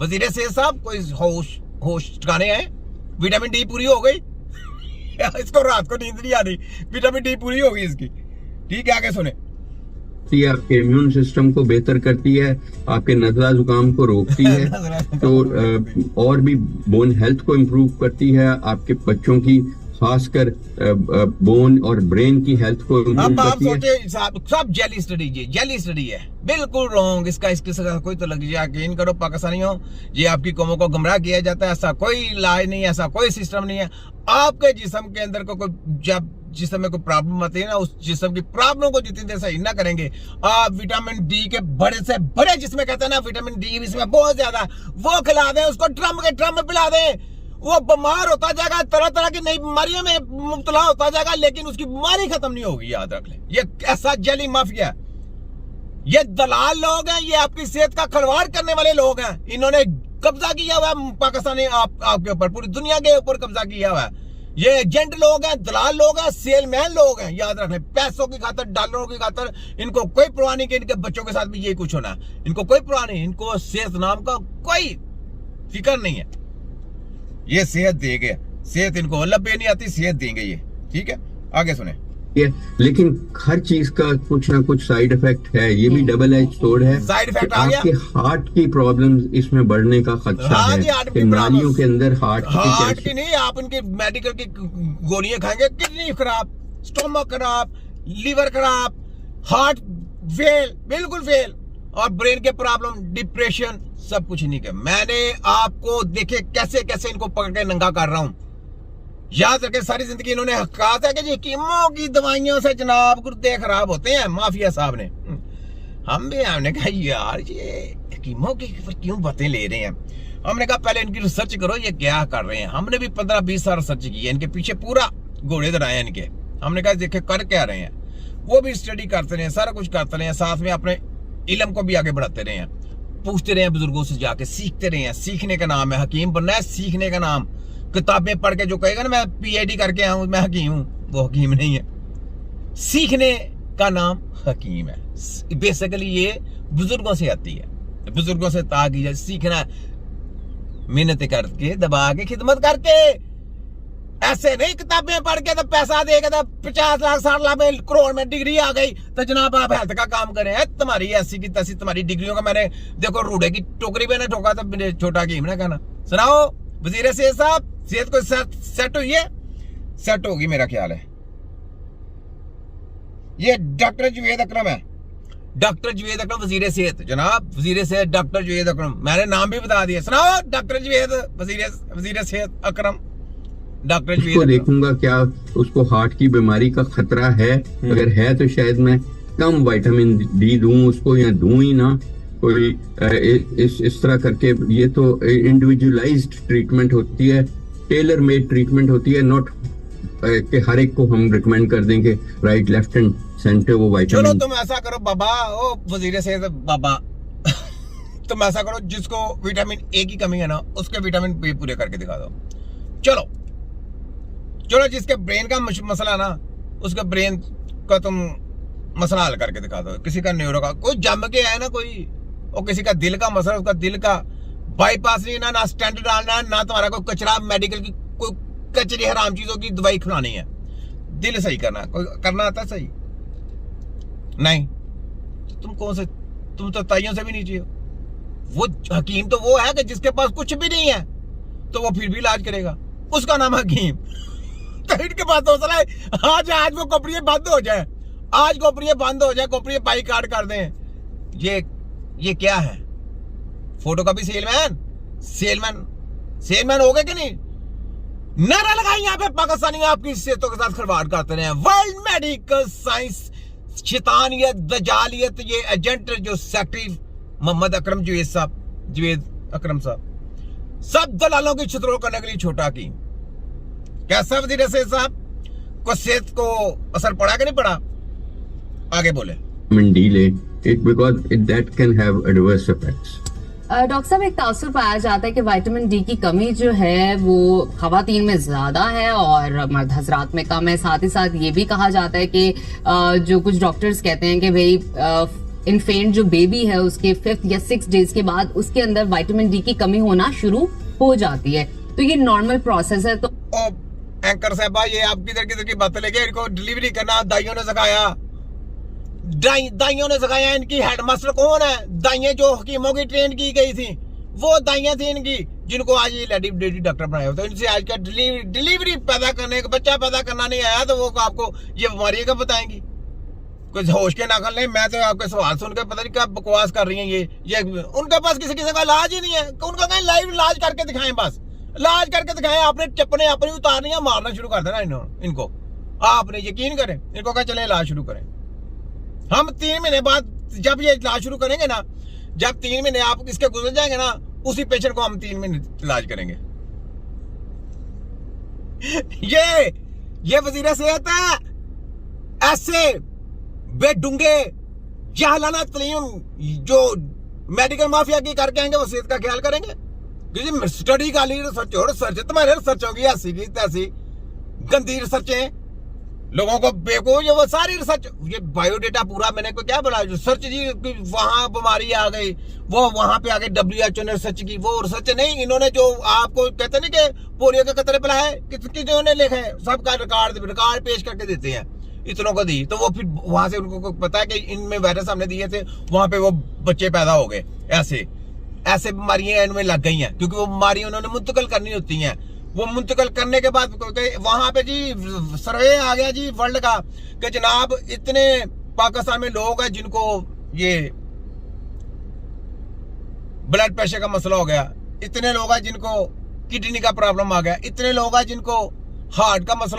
वजीर सेहत साहब कोई होश ठिकाने आए, विटामिन डी पूरी हो गई इसको रात को नींद नहीं आ रही, विटामिन डी पूरी हो गई इसकी। ठीक है, आगे सुने। आपके इम्यून सिस्टम को बेहतर करती है, आपके नज़ला जुकाम को रोकती है तो और भी बोन हेल्थ को इम्प्रूव करती है, आपके बच्चों की खासकर बोन और ब्रेन की हेल्थ को इम्प्रूव करती है। सोचे सब जेली स्टडी है, बिल्कुल रॉन्ग। इसका कोई तो लग यकीन करो पाकिस्तानियों, ये आपकी कौमों को गुमराह किया जाता है। ऐसा कोई इलाज नहीं है, ऐसा कोई सिस्टम नहीं है। आपके जिस्म के अंदर को कोई जब जिस्म में कोई प्रॉब्लम आती है ना, उस जिस्म की प्रॉब्लम को जितनी देर सही ना करेंगे, आप विटामिन डी के बड़े से बड़े जिसमें कहते हैं ना विटामिन डी इसमें बहुत ज्यादा, वो खिला दें उसको, ड्रम के ड्रम में पिला दें, वो बीमार होता जाएगा, तरह तरह की नई बीमारियों में मुब्तला होता जाएगा, लेकिन उसकी बीमारी खत्म नहीं होगी। याद रख ले, ये ऐसा जेली माफिया, ये दलाल लोग हैं, ये आपकी सेहत का खिलवाड़ करने वाले लोग हैं। इन्होंने कब्जा किया हुआ है पाकिस्तानी आपके ऊपर, पूरी दुनिया के ऊपर कब्जा किया हुआ है। ये एजेंट लोग हैं, दलाल लोग हैं, सेलमैन लोग हैं। याद रखने, पैसों की खातर, डॉलरों की खातर इनको कोई परवाह नहीं कि इनके बच्चों के साथ भी यही कुछ होना है। इनको कोई परवाह नहीं, इनको सेहत नाम का कोई फिक्र नहीं है। ये सेहत देंगे, सेहत इनको अल्लाह पे नहीं आती, सेहत देंगे ये। ठीक है, आगे सुने। लेकिन हर चीज का कुछ ना कुछ साइड इफेक्ट है, ये भी डबल एज सोर्ड है। साइड इफेक्ट आ गया, आपके हार्ट की प्रॉब्लम्स इसमें बढ़ने का खतरा है कि नालियों के अंदर हार्ट की नहीं, आप इनकी मेडिकल की गोलियां खाएंगे, किडनी खराब, स्टोमक खराब, लीवर खराब, हार्ट फेल, बिल्कुल फेल, और ब्रेन के प्रॉब्लम, डिप्रेशन, सब कुछ नहीं के। मैंने आपको देखे कैसे कैसे इनको पकड़ के नंगा कर रहा हूं। याद रखें, सारी जिंदगी इन्होंने कहा था कि जी कीमो की दवाइयों से जनाब गुर्दे खराब होते हैं, माफिया साहब ने। हमने कहा यार ये कीमो की क्यों बातें ले रहे हैं। हमने कहा पहले इनकी रिसर्च करो, ये क्या कर रहे हैं। हमने भी 15-20 साल रिसर्च की है, इनके पीछे पूरा घोड़े दौड़ाए हैं इनके। हमने कहा देखे कर क्या रहे हैं, वो भी स्टडी करते रहे, सारा कुछ करते रहे, साथ में अपने इल्म को भी आगे बढ़ाते रहे हैं, पूछते रहे हैं बुजुर्गों से जाके, सीखते रहे हैं। सीखने का नाम है हकीम बनना है, सीखने का नाम। किताबें पढ़ के जो कहेगा ना मैं PhD करके आऊं, मैं हकीम हूं, वो हकीम नहीं है। सीखने का नाम हकीम है। बेसिकली ये बुजुर्गों से आती है, बुजुर्गों से ताकि जाए, सीखना, मेहनत करके, दबा के, खिदमत करके। ऐसे नहीं किताबें पढ़ के तो पैसा देगा तो 50 लाख 60 लाख में करोड़ में डिग्री आ गई तो जनाब आप हेल्थ का काम करें। तुम्हारी ऐसी की तैसी तुम्हारी डिग्रियों का मैंने देखो रूढ़े की टोकरी में ना ठोका तो मेरे छोटा हकीम ना कहना। सुनाओ वजीर सेहत साहब, सेहत को सेट हुई है, सेट होगी मेरा ख्याल है। ये डॉक्टर जुवेद अकरम है, डॉक्टर जुवेद अकरम वजीर सेहत, जनाब वजीर सेहत डॉक्टर जुवेद अकरम, मैंने नाम भी बता दिया। सुनाओ डॉक्टर जुवेद वजीर सेहत अकरम, डॉक्टर जुवेद। देखूंगा क्या उसको हार्ट की बीमारी का खतरा है, अगर है तो शायद मैं कम विटामिन डी दूं उसको, या दूं ही ना कोई इस तरह करके। ये तो इंडिविजुअलाइज्ड ट्रीटमेंट होती है, टेलर मेड ट्रीटमेंट होती है, नॉट कि हर एक को हम रिकमेंड कर देंगे राइट लेफ्ट एंड सेंटर वो विटामिन। चलो तुम ऐसा करो बाबा, ओ वजीर सेहत बाबा तुम ऐसा करो, जिसको विटामिन ए की कमी है ना उसके विटामिन बी पूरे करके दिखा दो। चलो चलो, जिसके ब्रेन का मसला ना उसका ब्रेन का तुम मसला हल करके दिखा दो। किसी का न्यूरो का कोई जम के है ना कोई, और किसी का दिल का मसला, उसका दिल का बाईपास नहीं ना स्टेंट डालना है, ना तुम्हारा कोई कचरा मेडिकल की कोई कचरी हराम चीजों की दवाई खिलानी है। दिल सही करना, कोई करना आता सही नहीं, तुम कौन से, तुम तो ताइयों से भी नीचे हो। वो हकीम तो वो है कि जिसके पास कुछ भी नहीं है तो वो फिर भी इलाज करेगा, उसका नाम हकीम। तो इनके पास तो है आज वो कंपनी बंद हो जाए, आज कंपनी बंद हो जाए, कंपनी बाईकाट कर दें। ये क्या है, फोटो कॉपी सेलमैन हो गए कि नहीं? नारा लगाई यहाँ पे पाकिस्तानी आपकी सेहतों के साथ खिलवाड़ करते रहे। वर्ल्ड मेडिकल साइंस शैतानियत दजालियत, ये एजेंट जो सेक्रेटरी मोहम्मद अकरम जुवेद अकरम साहब, सब दलालों की छुतरों करने के लिए छोटा की। कैसा वजीर सेहत साहब को सेहत को असर पड़ा कि नहीं पड़ा? आगे बोले। डॉक्टर साहब, एक तासुर पाया जाता है कि विटामिन डी की कमी जो है वो खवातीन में ज्यादा है और मर्द हजरात में कम है। साथ ही साथ ये भी कहा जाता है कि जो कुछ डॉक्टर्स कहते हैं कि भाई इन्फेंट जो बेबी है उसके 5th या 6 डेज के बाद उसके अंदर विटामिन डी की कमी होना शुरू हो जाती है। तो ये नॉर्मल प्रोसेस है। तो एंकर साहबा, ये आप किधर की बातें लेके इनको डिलीवरी करना दाइयों ने सिखाया, दाइयों ने सिखाया। इनकी हेडमास्टर कौन है? दाइयां जो हकीमों की ट्रेन की गई थी, वो दाइयां थी इनकी, जिनको आज ये लेडी डॉक्टर बनाया। तो इनसे आज का डिलीवरी पैदा करने का, बच्चा पैदा करना नहीं आया, तो वो आपको ये बीमारियां कब बताएंगी? कुछ होश के नाखल नहीं। मैं तो आपके सवाल सुनकर पता नहीं क्या बकवास कर रही हैं ये उनके पास किसी का इलाज ही नहीं है। उनका कहीं लाइव इलाज करके दिखाएं, बस इलाज करके दिखाएं। आपने चप्पने अपनी उतारनी है, मारना शुरू कर देना इनको। आपने यकीन करें, इनको कहा चले इलाज शुरू करें। हम 3 महीने बाद जब ये इलाज शुरू करेंगे ना, जब 3 महीने आप इसके गुजर जाएंगे ना, उसी पेशेंट को हम 3 महीने इलाज करेंगे। ये वजीर सेहत है। ऐसे बेडूंगे जहलाना तलीम जो मेडिकल माफिया की करके आएंगे, वो सेहत का ख्याल करेंगे? क्योंकि स्टडी का ली रिसर्च हो, रिसर्च तुम्हारे रिसर्च होगी ऐसी की तैसी गंदी रिसर्चें, लोगों को बेवकूफ। ये वो सारी रिसर्च, ये बायोडेटा पूरा मैंने को क्या बोला, रिसर्च जी वहां बीमारी आ गई, वो वहां पे आ गई, WHO ने रिसर्च की। वो रिसर्च नहीं, इन्होंने जो आपको कहते नहीं कि पोलियो के कतरे पिलाए, किन्होंने लिखा है, सबका रिकॉर्ड पेश करके देते हैं, इतनों को दी। तो वो फिर वहां से उनको पता है कि इनमें वायरस हमने दिए थे, वहां पे वो बच्चे पैदा हो गए। ऐसे बीमारियां इनमें लग गई हैं, क्योंकि वो बीमारियां उन्होंने मुंतकिल करनी होती हैं। वो मुंतकिल करने के बाद वहां पे जी सर्वे आ गया जी वर्ल्ड का कि जनाब इतने पाकिस्तान में लोग हैं जिनको ये ब्लड प्रेशर का मसला हो गया, इतने लोग हैं जिनको किडनी का प्रॉब्लम आ गया, इतने लोग हैं जिनको हार्ट का मसला